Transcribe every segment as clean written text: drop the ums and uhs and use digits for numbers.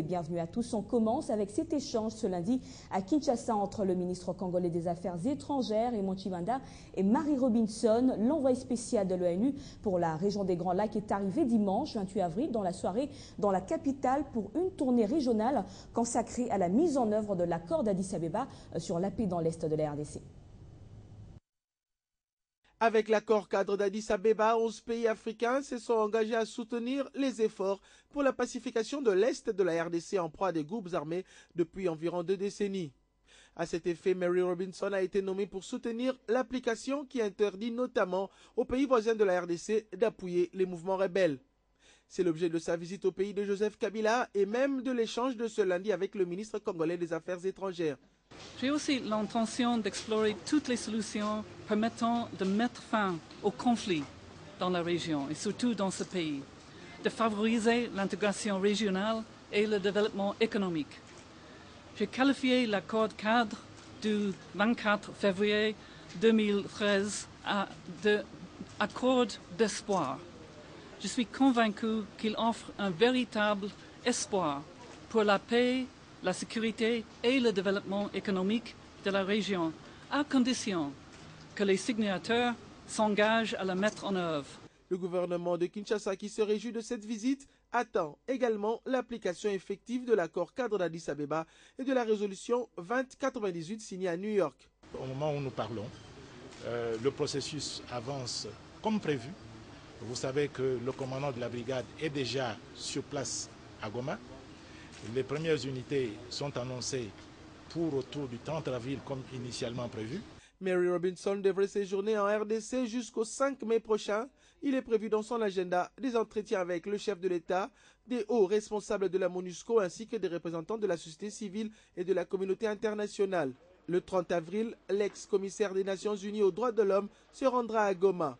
Bienvenue à tous. On commence avec cet échange ce lundi à Kinshasa entre le ministre congolais des Affaires étrangères, Raymond Tshibanda, et Mary Robinson. L'envoyé spécial de l'ONU pour la région des Grands Lacs est arrivé dimanche 28 avril dans la soirée dans la capitale pour une tournée régionale consacrée à la mise en œuvre de l'accord d'Addis Abeba sur la paix dans l'est de la RDC. Avec l'accord cadre d'Addis Abeba, 11 pays africains se sont engagés à soutenir les efforts pour la pacification de l'Est de la RDC en proie à des groupes armés depuis environ 2 décennies. À cet effet, Mary Robinson a été nommée pour soutenir l'application qui interdit notamment aux pays voisins de la RDC d'appuyer les mouvements rebelles. C'est l'objet de sa visite au pays de Joseph Kabila et même de l'échange de ce lundi avec le ministre congolais des Affaires étrangères. J'ai aussi l'intention d'explorer toutes les solutions permettant de mettre fin au conflit dans la région et surtout dans ce pays, de favoriser l'intégration régionale et le développement économique. J'ai qualifié l'accord cadre du 24 février 2013 d'accord d'espoir. Je suis convaincu qu'il offre un véritable espoir pour la paix, la sécurité et le développement économique de la région, à condition que les signataires s'engagent à la mettre en œuvre. Le gouvernement de Kinshasa, qui se réjouit de cette visite, attend également l'application effective de l'accord cadre d'Addis Abeba et de la résolution 2098 signée à New York. Au moment où nous parlons, le processus avance comme prévu. Vous savez que le commandant de la brigade est déjà sur place à Goma. Les premières unités sont annoncées pour autour du 30 avril comme initialement prévu. Mary Robinson devrait séjourner en RDC jusqu'au 5 mai prochain. Il est prévu dans son agenda des entretiens avec le chef de l'État, des hauts responsables de la MONUSCO ainsi que des représentants de la société civile et de la communauté internationale. Le 30 avril, l'ex-commissaire des Nations Unies aux droits de l'homme se rendra à Goma.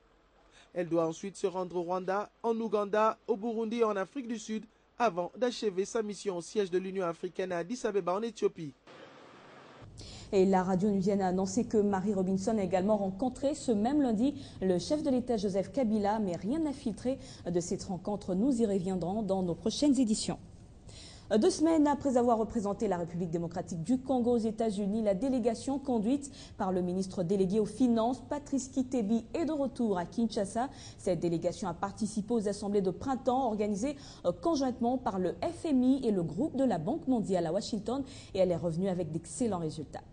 Elle doit ensuite se rendre au Rwanda, en Ouganda, au Burundi et en Afrique du Sud avant d'achever sa mission au siège de l'Union africaine à Addis Abeba en Éthiopie. Et la radio onusienne a annoncé que Mary Robinson a également rencontré ce même lundi le chef de l'État Joseph Kabila, mais rien n'a filtré de cette rencontre. Nous y reviendrons dans nos prochaines éditions. 2 semaines après avoir représenté la République démocratique du Congo aux États-Unis, la délégation conduite par le ministre délégué aux Finances, Patrice Kitebi, est de retour à Kinshasa. Cette délégation a participé aux assemblées de printemps organisées conjointement par le FMI et le groupe de la Banque mondiale à Washington et elle est revenue avec d'excellents résultats.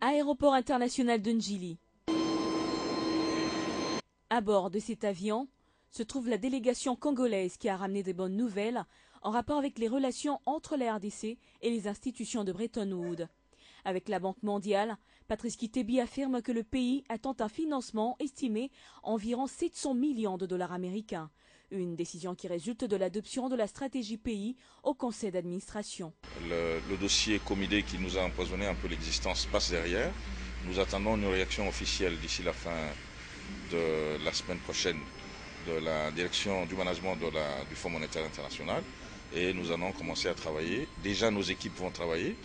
Aéroport international de Njili. À bord de cet avion se trouve la délégation congolaise qui a ramené des bonnes nouvelles en rapport avec les relations entre la RDC et les institutions de Bretton Woods. Avec la Banque mondiale, Patrice Kitebi affirme que le pays attend un financement estimé environ 700 millions de dollars américains. Une décision qui résulte de l'adoption de la stratégie pays au conseil d'administration. Le dossier Comidé qui nous a empoisonné un peu l'existence passe derrière. Nous attendons une réaction officielle d'ici la fin de la semaine prochaine de la direction du management du Fonds monétaire international et nous allons commencer à travailler. Déjà nos équipes vont travailler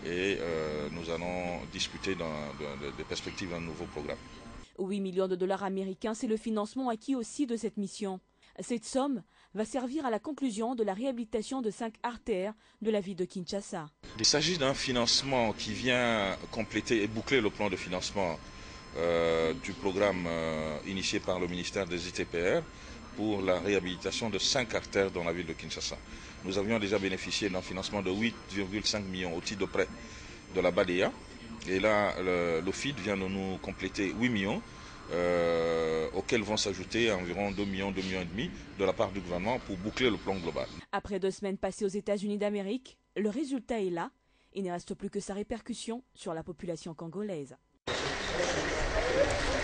et nous allons discuter des perspectives d'un nouveau programme. 8 millions de dollars américains, c'est le financement acquis aussi de cette mission. Cette somme va servir à la conclusion de la réhabilitation de 5 artères de la ville de Kinshasa. Il s'agit d'un financement qui vient compléter et boucler le plan de financement du programme initié par le ministère des ITPR pour la réhabilitation de 5 artères dans la ville de Kinshasa. Nous avions déjà bénéficié d'un financement de 8,5 millions au titre de prêt de la BADEA. Et là, l'OFID vient de nous compléter 8 millions, auxquels vont s'ajouter environ 2 millions, 2 millions et demi de la part du gouvernement pour boucler le plan global. Après 2 semaines passées aux États-Unis d'Amérique, le résultat est là. Il ne reste plus que sa répercussion sur la population congolaise.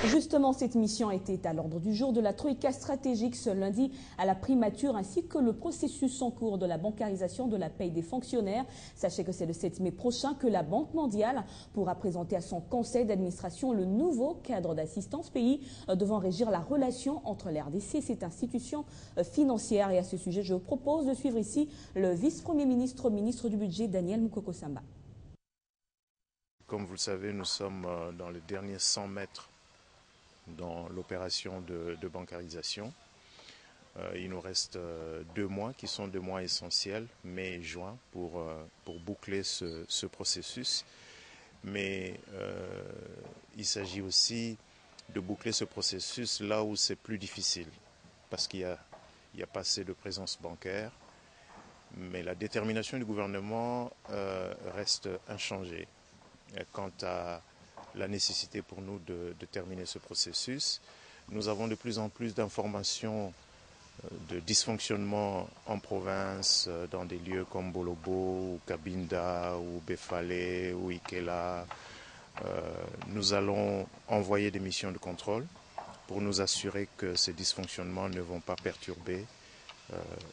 Justement, cette mission était à l'ordre du jour de la Troïka stratégique ce lundi à la primature ainsi que le processus en cours de la bancarisation de la paye des fonctionnaires. Sachez que c'est le 7 mai prochain que la Banque mondiale pourra présenter à son conseil d'administration le nouveau cadre d'assistance pays devant régir la relation entre l'RDC et cette institution financière. Et à ce sujet, je vous propose de suivre ici le vice-premier ministre, ministre du budget, Daniel Moukoko Samba. Comme vous le savez, nous sommes dans les derniers 100 mètres dans l'opération de bancarisation. Il nous reste 2 mois qui sont 2 mois essentiels, mai et juin, pour boucler ce processus. Mais il s'agit aussi de boucler ce processus là où c'est plus difficile, parce qu'il n'y a pas assez de présence bancaire. Mais la détermination du gouvernement reste inchangée quant à la nécessité pour nous de terminer ce processus. Nous avons de plus en plus d'informations de dysfonctionnement en province, dans des lieux comme Bolobo, ou Cabinda, ou Befale, ou Ikela. Nous allons envoyer des missions de contrôle pour nous assurer que ces dysfonctionnements ne vont pas perturber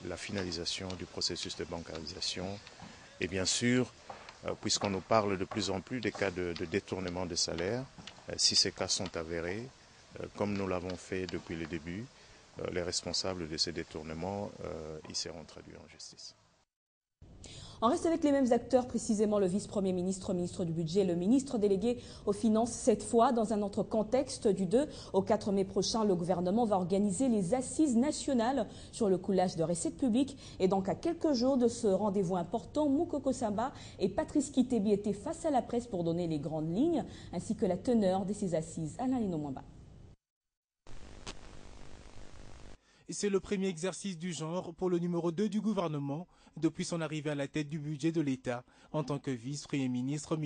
la finalisation du processus de bancarisation. Et bien sûr, puisqu'on nous parle de plus en plus des cas de détournement de salaire, si ces cas sont avérés, comme nous l'avons fait depuis le début, les responsables de ces détournements, ils seront traduits en justice. On reste avec les mêmes acteurs, précisément le vice-premier ministre, ministre du budget et le ministre délégué aux finances. Cette fois, dans un autre contexte, du 2 au 4 mai prochain, le gouvernement va organiser les assises nationales sur le coulage de recettes publiques. Et donc, à quelques jours de ce rendez-vous important, Moukoko Samba et Patrice Kitebi étaient face à la presse pour donner les grandes lignes, ainsi que la teneur de ces assises. Alain Linomamba. C'est le premier exercice du genre pour le numéro 2 du gouvernement depuis son arrivée à la tête du budget de l'État en tant que vice-premier ministre.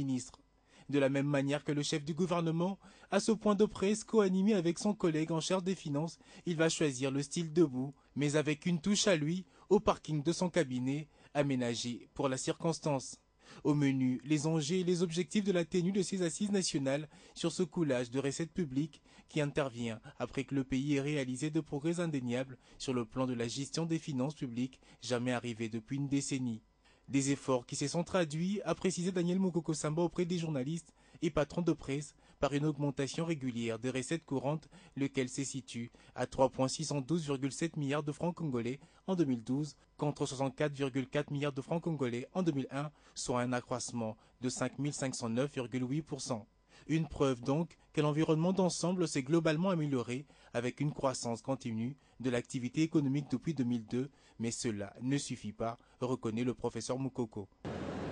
De la même manière que le chef du gouvernement, à ce point de presse co-animé avec son collègue en charge des finances, il va choisir le style debout, mais avec une touche à lui, au parking de son cabinet, aménagé pour la circonstance. Au menu, les enjeux et les objectifs de la tenue de ces assises nationales sur ce coulage de recettes publiques qui intervient après que le pays ait réalisé de progrès indéniables sur le plan de la gestion des finances publiques jamais arrivés depuis une décennie. Des efforts qui se sont traduits, a précisé Daniel Moukoko Samba auprès des journalistes et patrons de presse, par une augmentation régulière des recettes courantes, lequel se situe à 3,612,7 milliards de francs congolais en 2012 contre 64,4 milliards de francs congolais en 2001, soit un accroissement de 5 509,8%. Une preuve donc que l'environnement d'ensemble s'est globalement amélioré avec une croissance continue de l'activité économique depuis 2002, mais cela ne suffit pas, reconnaît le professeur Moukoko.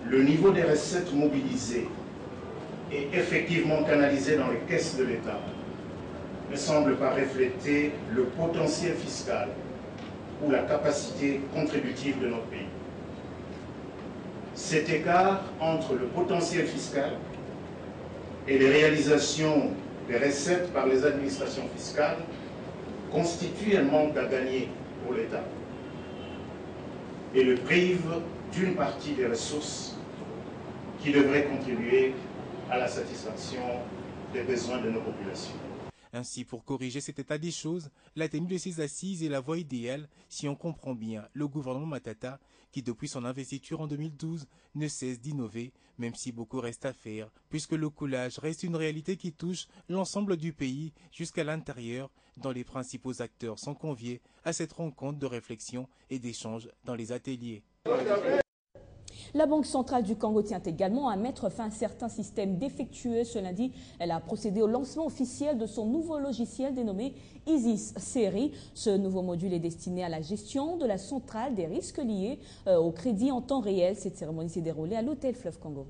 Le niveau des recettes mobilisées et effectivement canalisées dans les caisses de l'État ne semble pas refléter le potentiel fiscal ou la capacité contributive de notre pays. Cet écart entre le potentiel fiscal et les réalisations des recettes par les administrations fiscales constitue un manque à gagner pour l'État et le prive d'une partie des ressources qui devraient contribuer à la satisfaction des besoins de nos populations. Ainsi, pour corriger cet état des choses, la tenue de ces assises est la voie idéale si on comprend bien le gouvernement Matata qui, depuis son investiture en 2012, ne cesse d'innover, même si beaucoup reste à faire, puisque le coulage reste une réalité qui touche l'ensemble du pays jusqu'à l'intérieur, dont les principaux acteurs sont conviés à cette rencontre de réflexion et d'échange dans les ateliers. La Banque centrale du Congo tient également à mettre fin à certains systèmes défectueux. Ce lundi, elle a procédé au lancement officiel de son nouveau logiciel dénommé ISIS Série. Ce nouveau module est destiné à la gestion de la centrale des risques liés au crédit en temps réel. Cette cérémonie s'est déroulée à l'hôtel Fleuve Congo.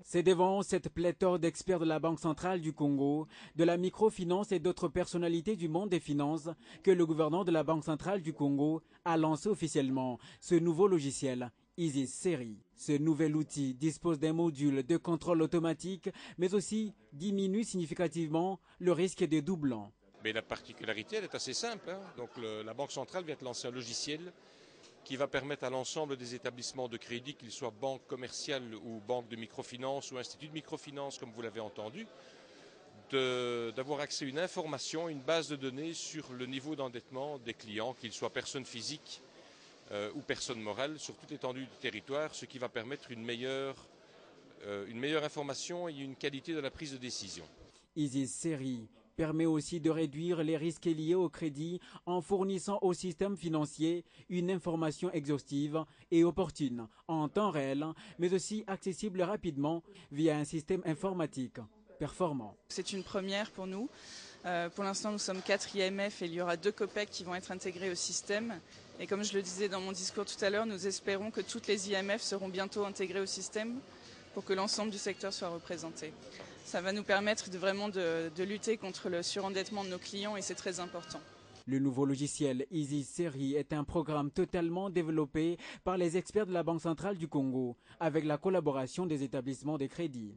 C'est devant cette pléthore d'experts de la Banque centrale du Congo, de la microfinance et d'autres personnalités du monde des finances que le gouverneur de la Banque centrale du Congo a lancé officiellement ce nouveau logiciel ISIS Série. Ce nouvel outil dispose d'un module de contrôle automatique, mais aussi diminue significativement le risque de doublons. Mais la particularité, elle est assez simple. Donc la Banque centrale vient de lancer un logiciel qui va permettre à l'ensemble des établissements de crédit, qu'ils soient banques commerciales ou banques de microfinance ou instituts de microfinance, comme vous l'avez entendu, d'avoir accès à une information, une base de données sur le niveau d'endettement des clients, qu'ils soient personnes physiques ou personnes morales, sur toute l'étendue du territoire, ce qui va permettre une meilleure information et une qualité de la prise de décision. ISIS Série permet aussi de réduire les risques liés au crédit en fournissant au système financier une information exhaustive et opportune en temps réel, mais aussi accessible rapidement via un système informatique. performants. C'est une première pour nous. Pour l'instant, nous sommes 4 IMF et il y aura 2 COPEC qui vont être intégrés au système. Et comme je le disais dans mon discours tout à l'heure, nous espérons que toutes les IMF seront bientôt intégrées au système pour que l'ensemble du secteur soit représenté. Ça va nous permettre de lutter contre le surendettement de nos clients et c'est très important. Le nouveau logiciel Easy Série est un programme totalement développé par les experts de la Banque centrale du Congo avec la collaboration des établissements de crédit.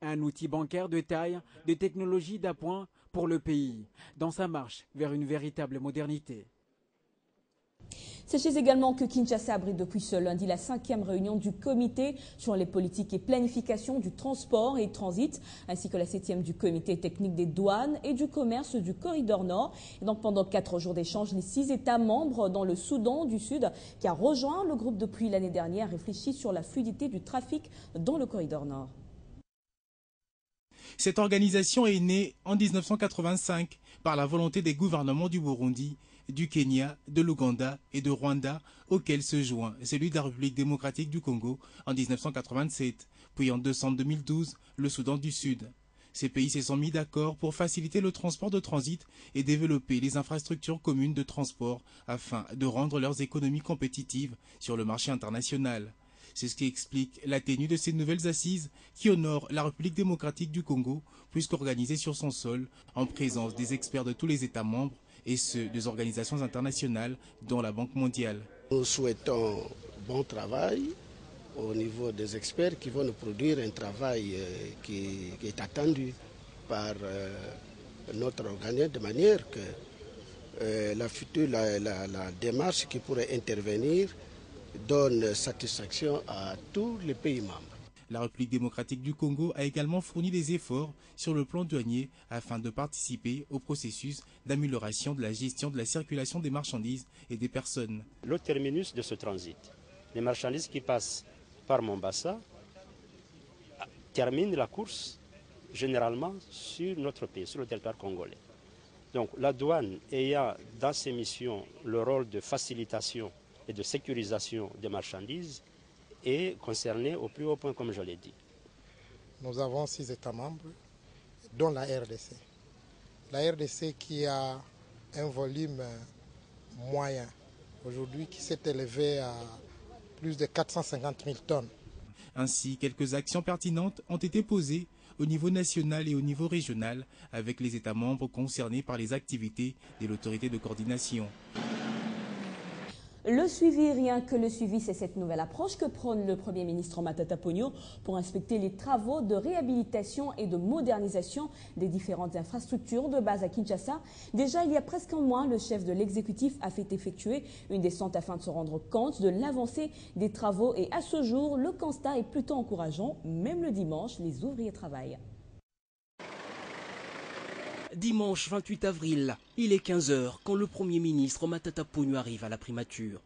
Un outil bancaire de taille, de technologie d'appoint pour le pays, dans sa marche vers une véritable modernité. Sachez également que Kinshasa abrite depuis ce lundi la 5e réunion du comité sur les politiques et planification du transport et transit, ainsi que la 7e du comité technique des douanes et du commerce du corridor nord. Et donc pendant 4 jours d'échange, les 6 États membres dans le Soudan du Sud, qui a rejoint le groupe depuis l'année dernière, réfléchissent sur la fluidité du trafic dans le corridor nord. Cette organisation est née en 1985 par la volonté des gouvernements du Burundi, du Kenya, de l'Ouganda et de Rwanda, auquel se joint celui de la République démocratique du Congo en 1987, puis en décembre 2012, le Soudan du Sud. Ces pays se sont mis d'accord pour faciliter le transport de transit et développer les infrastructures communes de transport afin de rendre leurs économies compétitives sur le marché international. C'est ce qui explique la tenue de ces nouvelles assises qui honorent la République démocratique du Congo, puisqu'organisées sur son sol, en présence des experts de tous les États membres et ceux des organisations internationales, dont la Banque mondiale. Nous souhaitons bon travail au niveau des experts qui vont nous produire un travail qui est attendu par notre organisme, de manière que la démarche qui pourrait intervenir donne satisfaction à tous les pays membres. La République démocratique du Congo a également fourni des efforts sur le plan douanier afin de participer au processus d'amélioration de la gestion de la circulation des marchandises et des personnes. Le terminus de ce transit, les marchandises qui passent par Mombasa terminent la course généralement sur notre pays, sur le territoire congolais. Donc la douane ayant dans ses missions le rôle de facilitation et de sécurisation des marchandises est concernée au plus haut point, comme je l'ai dit. Nous avons 6 États membres, dont la RDC. La RDC qui a un volume moyen aujourd'hui qui s'est élevé à plus de 450 000 tonnes. Ainsi, quelques actions pertinentes ont été posées au niveau national et au niveau régional avec les États membres concernés par les activités de l'autorité de coordination. Le suivi, rien que le suivi, c'est cette nouvelle approche que prône le Premier ministre Matata Ponyo pour inspecter les travaux de réhabilitation et de modernisation des différentes infrastructures de base à Kinshasa. Déjà, il y a presque un mois, le chef de l'exécutif a fait effectuer une descente afin de se rendre compte de l'avancée des travaux et à ce jour, le constat est plutôt encourageant. Même le dimanche, les ouvriers travaillent. Dimanche 28 avril, il est 15h quand le Premier ministre Matata Ponyo arrive à la primature.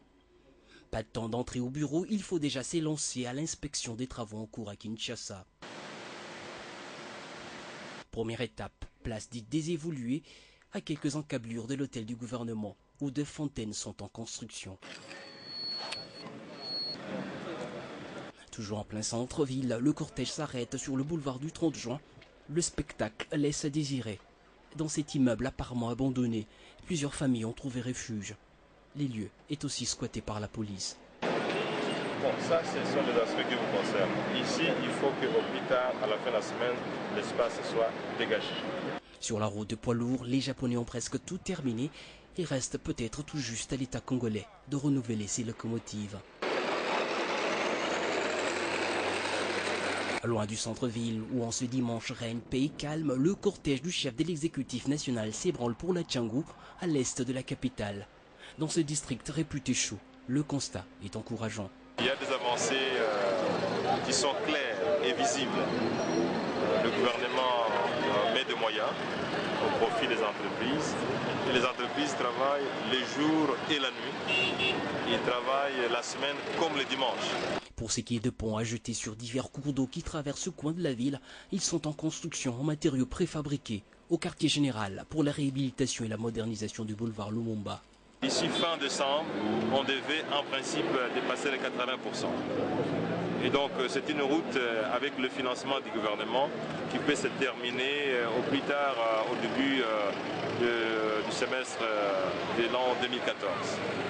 Pas de temps d'entrer au bureau, il faut déjà s'élancer à l'inspection des travaux en cours à Kinshasa. Première étape, place dite désévoluée, à quelques encablures de l'hôtel du gouvernement, où 2 fontaines sont en construction. Toujours en plein centre-ville, le cortège s'arrête sur le boulevard du 30 juin. Le spectacle laisse à désirer. Dans cet immeuble apparemment abandonné, plusieurs familles ont trouvé refuge. Les lieux est aussi squattés par la police. Bon, ça, ce sont les aspects qui vous concernent. Ici, il faut qu'au plus tard, à la fin de la semaine, l'espace soit dégagé. Sur la route de poids lourds, les Japonais ont presque tout terminé. Il reste peut-être tout juste à l'État congolais de renouveler ses locomotives. Loin du centre-ville, où en ce dimanche règne paix et calme, le cortège du chef de l'exécutif national s'ébranle pour la Tchangou, à l'est de la capitale. Dans ce district réputé chaud, le constat est encourageant. Il y a des avancées qui sont claires et visibles. Le gouvernement met des moyens au profit des entreprises. Et les entreprises travaillent les jours et la nuit. Ils travaillent la semaine comme le dimanche. Pour ce qui est de ponts à jeter sur divers cours d'eau qui traversent ce coin de la ville, ils sont en construction en matériaux préfabriqués au quartier général pour la réhabilitation et la modernisation du boulevard Lumumba. Ici, fin décembre, on devait en principe dépasser les 80%. Et donc c'est une route avec le financement du gouvernement qui peut se terminer au plus tard au début du semestre de l'an 2014.